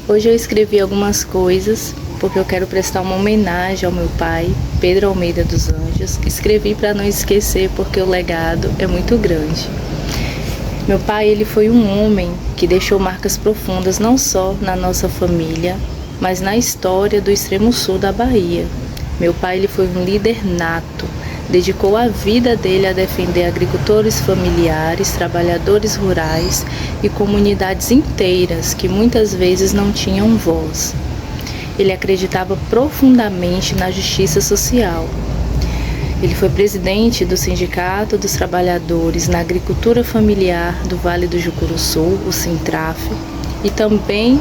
Hoje eu escrevi algumas coisas porque eu quero prestar uma homenagem ao meu pai, Pedro Almeida dos Anjos. Escrevi para não esquecer porque o legado é muito grande. Meu pai, ele foi um homem que deixou marcas profundas não só na nossa família, mas na história do extremo sul da Bahia. Meu pai, ele foi um líder nato, dedicou a vida dele a defender agricultores familiares, trabalhadores rurais e comunidades inteiras que muitas vezes não tinham voz. Ele acreditava profundamente na justiça social. Ele foi presidente do Sindicato dos Trabalhadores na Agricultura Familiar do Vale do Jucuruçu, o Sintraf, e também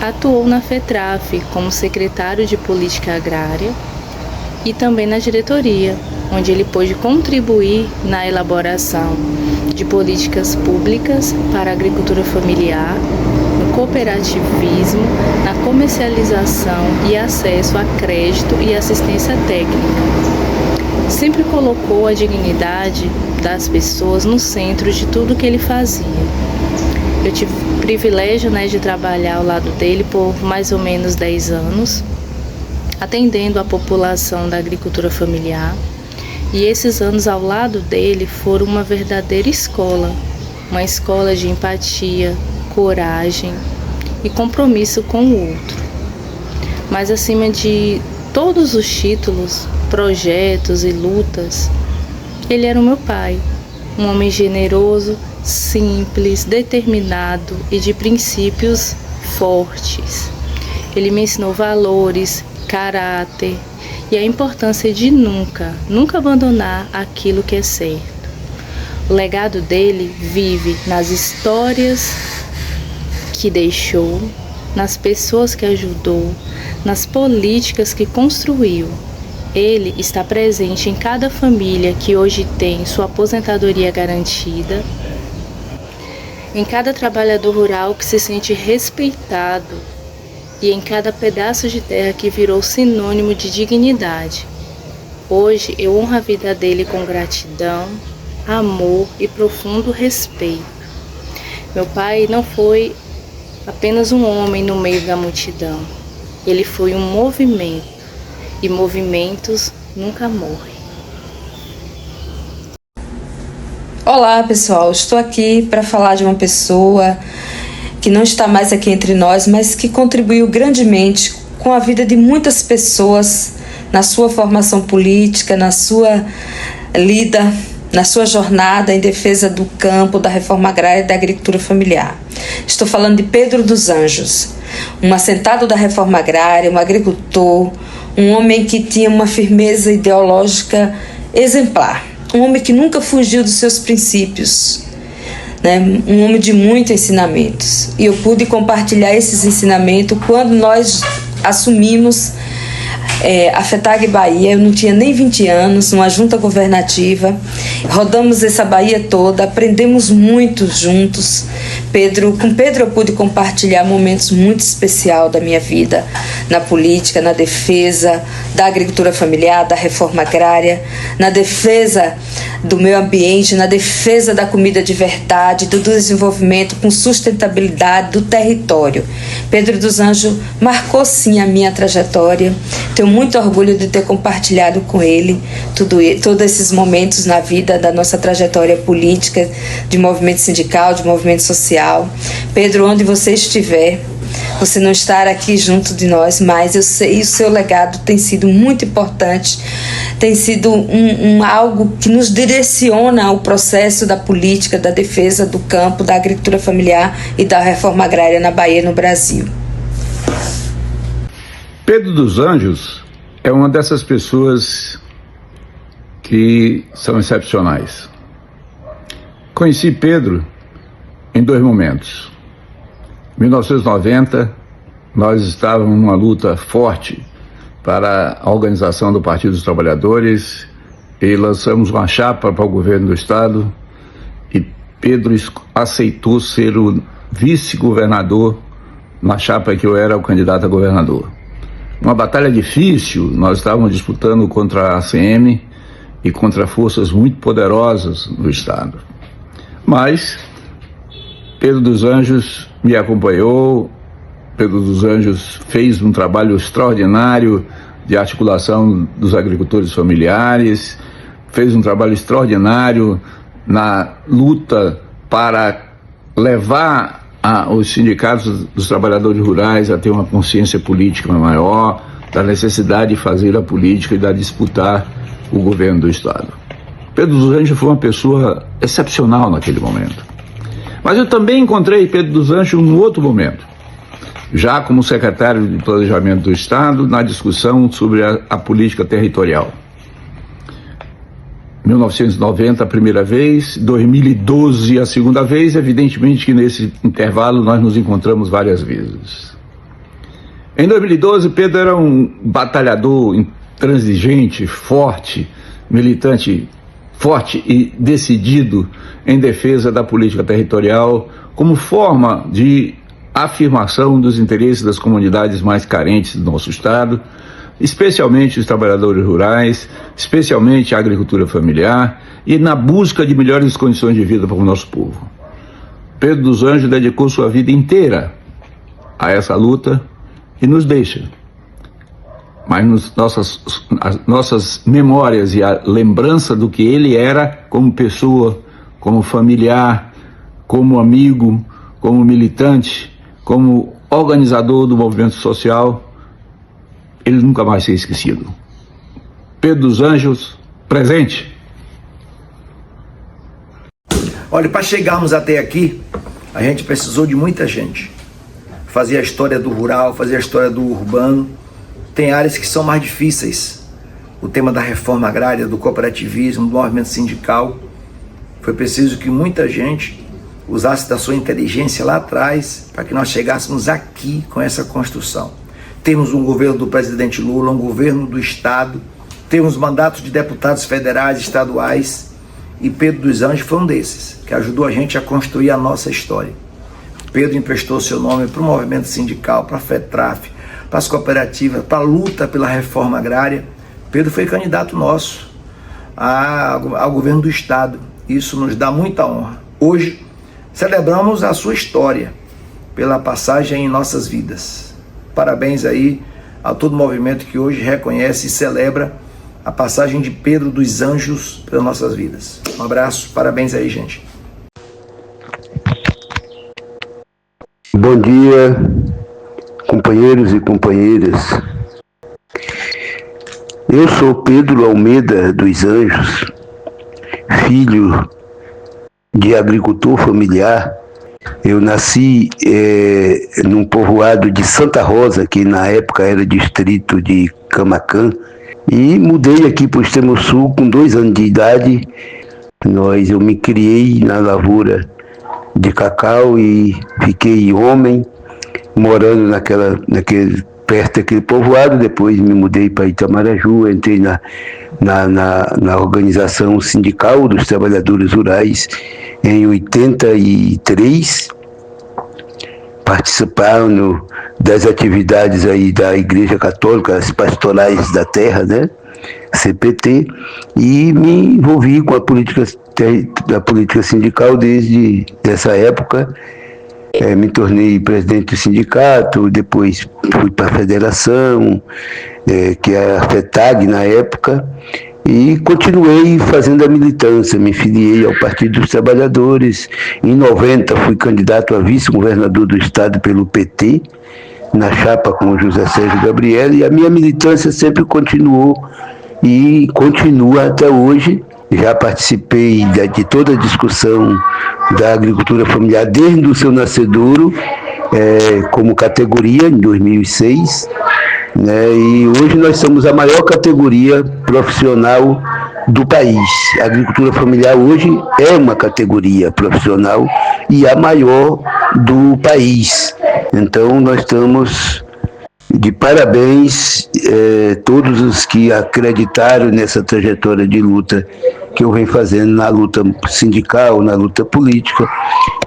atuou na FETRAF como secretário de Política Agrária e também na diretoria, onde ele pôde contribuir na elaboração de políticas públicas para a agricultura familiar, no cooperativismo, na comercialização e acesso a crédito e assistência técnica. Sempre colocou a dignidade das pessoas no centro de tudo que ele fazia. Eu tive o privilégio, de trabalhar ao lado dele por mais ou menos 10 anos, atendendo a população da agricultura familiar. E esses anos ao lado dele foram uma verdadeira escola, uma escola de empatia, coragem e compromisso com o outro. Mas acima de todos os títulos, projetos e lutas, ele era o meu pai, um homem generoso, simples, determinado e de princípios fortes. Ele me ensinou valores, caráter e a importância de nunca abandonar aquilo que é certo. O legado dele vive nas histórias que deixou, nas pessoas que ajudou, nas políticas que construiu. Ele está presente em cada família que hoje tem sua aposentadoria garantida, em cada trabalhador rural que se sente respeitado e em cada pedaço de terra que virou sinônimo de dignidade. Hoje eu honro a vida dele com gratidão, amor e profundo respeito. Meu pai não foi apenas um homem no meio da multidão. Ele foi um movimento. E movimentos nunca morrem. Olá pessoal, estou aqui para falar de uma pessoa que não está mais aqui entre nós, mas que contribuiu grandemente com a vida de muitas pessoas na sua formação política, na sua lida, na sua jornada em defesa do campo, da reforma agrária e da agricultura familiar. Estou falando de Pedro dos Anjos, um assentado da reforma agrária, um agricultor, um homem que tinha uma firmeza ideológica exemplar, um homem que nunca fugiu dos seus princípios, um homem de muitos ensinamentos. E eu pude compartilhar esses ensinamentos quando nós assumimos a FETAG Bahia. Eu não tinha nem 20 anos, uma junta governativa, rodamos essa Bahia toda, aprendemos muito juntos. Com Pedro eu pude compartilhar momentos muito especiais da minha vida na política, na defesa da agricultura familiar, da reforma agrária, na defesa do meio ambiente, na defesa da comida de verdade, do desenvolvimento com sustentabilidade do território. Pedro dos Anjos marcou sim a minha trajetória. Tenho muito orgulho de ter compartilhado com ele todos esses momentos na vida da nossa trajetória política, de movimento sindical, de movimento social. Pedro, onde você estiver, você não estar aqui junto de nós, mas eu sei o seu legado tem sido muito importante, tem sido algo que nos direciona ao processo da política, da defesa do campo, da agricultura familiar e da reforma agrária na Bahia e no Brasil. Pedro dos Anjos é uma dessas pessoas que são excepcionais. Conheci Pedro em 2 momentos. Em 1990, nós estávamos numa luta forte para a organização do Partido dos Trabalhadores e lançamos uma chapa para o governo do estado e Pedro aceitou ser o vice-governador na chapa que eu era o candidato a governador. Uma batalha difícil, nós estávamos disputando contra a ACM e contra forças muito poderosas do estado. Mas Pedro dos Anjos me acompanhou Pedro dos Anjos fez um trabalho extraordinário de articulação dos agricultores familiares, fez um trabalho extraordinário na luta para levar os sindicatos dos trabalhadores rurais a ter uma consciência política maior, da necessidade de fazer a política e da disputar o governo do Estado. Pedro dos Anjos foi uma pessoa excepcional naquele momento. Mas eu também encontrei Pedro dos Anjos num outro momento, já como secretário de Planejamento do Estado, na discussão sobre a política territorial. 1990 a primeira vez, 2012 a segunda vez, evidentemente que nesse intervalo nós nos encontramos várias vezes. Em 2012, Pedro era um batalhador intransigente, forte, militante forte e decidido em defesa da política territorial como forma de afirmação dos interesses das comunidades mais carentes do nosso Estado, especialmente os trabalhadores rurais, especialmente a agricultura familiar e na busca de melhores condições de vida para o nosso povo. Pedro dos Anjos dedicou sua vida inteira a essa luta e nos deixa. Mas as nossas memórias e a lembrança do que ele era como pessoa, como familiar, como amigo, como militante, como organizador do movimento social, ele nunca vai ser esquecido. Pedro dos Anjos, presente. Olha, para chegarmos até aqui, a gente precisou de muita gente. Fazer a história do rural, fazer a história do urbano. Tem áreas que são mais difíceis. O tema da reforma agrária, do cooperativismo, do movimento sindical. Foi preciso que muita gente usasse da sua inteligência lá atrás para que nós chegássemos aqui com essa construção. Temos um governo do presidente Lula, um governo do Estado, temos mandatos de deputados federais, estaduais, e Pedro dos Anjos foi um desses, que ajudou a gente a construir a nossa história. Pedro emprestou seu nome para o movimento sindical, para a FETRAF, para as cooperativas, para a luta pela reforma agrária. Pedro foi candidato nosso ao governo do Estado. Isso nos dá muita honra. Hoje, celebramos a sua história pela passagem em nossas vidas. Parabéns aí a todo o movimento que hoje reconhece e celebra a passagem de Pedro dos Anjos pelas nossas vidas. Um abraço, parabéns aí, gente. Bom dia, companheiros e companheiras. Eu sou Pedro Almeida dos Anjos, filho de agricultor familiar. Eu nasci num povoado de Santa Rosa, que na época era distrito de Camaquã, e mudei aqui para o Extremo Sul com 2 anos de idade. Eu me criei na lavoura de cacau e fiquei homem, morando perto daquele povoado. Depois me mudei para Itamaraju, entrei na organização sindical dos trabalhadores rurais em 83, participando das atividades aí da Igreja Católica, as pastorais da terra, né, CPT, e me envolvi com a política sindical desde essa época. Me tornei presidente do sindicato, depois fui para a federação, que era a FETAG na época, e continuei fazendo a militância. Me filiei ao Partido dos Trabalhadores. Em 90 fui candidato a vice-governador do estado pelo PT, na chapa com o José Sérgio Gabriel, e a minha militância sempre continuou e continua até hoje. Já participei de toda a discussão da agricultura familiar desde o seu nascedouro, como categoria, em 2006, né, e hoje nós somos a maior categoria profissional do país. A agricultura familiar hoje é uma categoria profissional e a maior do país. Então nós estamos de parabéns todos os que acreditaram nessa trajetória de luta que eu venho fazendo na luta sindical, na luta política,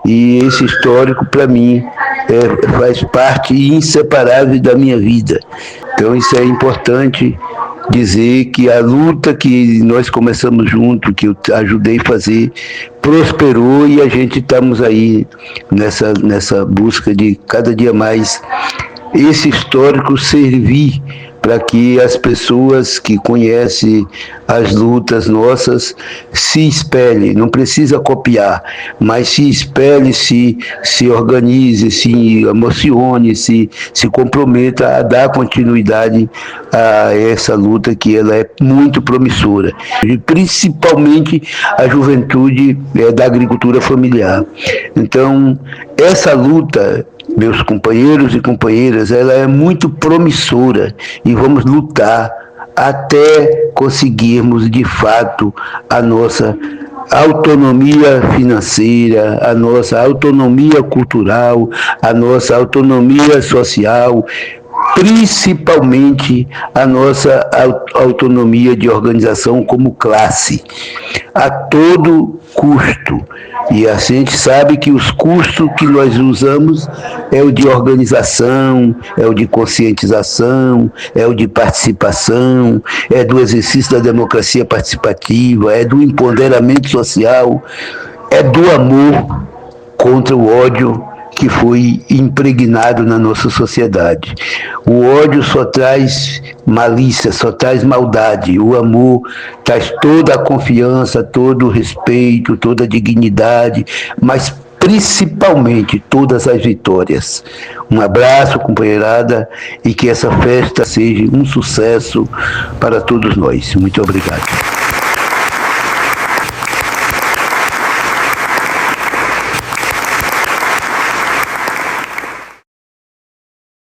e esse histórico para mim faz parte inseparável da minha vida. Então isso é importante dizer que a luta que nós começamos junto, que eu ajudei a fazer, prosperou, e a gente estamos aí nessa busca de cada dia mais esse histórico servir para que as pessoas que conhecem as lutas nossas se espelhem, não precisa copiar, mas se espelhe, se organize, se emocione, se comprometa a dar continuidade a essa luta que ela é muito promissora, e principalmente a juventude da agricultura familiar. Então, essa luta, meus companheiros e companheiras, ela é muito promissora e vamos lutar até conseguirmos de fato a nossa autonomia financeira, a nossa autonomia cultural, a nossa autonomia social, principalmente a nossa autonomia de organização como classe, a todo custo. E a gente sabe que os custos que nós usamos é o de organização, é o de conscientização, é o de participação, é do exercício da democracia participativa, é do empoderamento social, é do amor contra o ódio que foi impregnado na nossa sociedade. O ódio só traz malícia, só traz maldade. O amor traz toda a confiança, todo o respeito, toda a dignidade, mas principalmente todas as vitórias. Um abraço, companheirada, e que essa festa seja um sucesso para todos nós. Muito obrigado.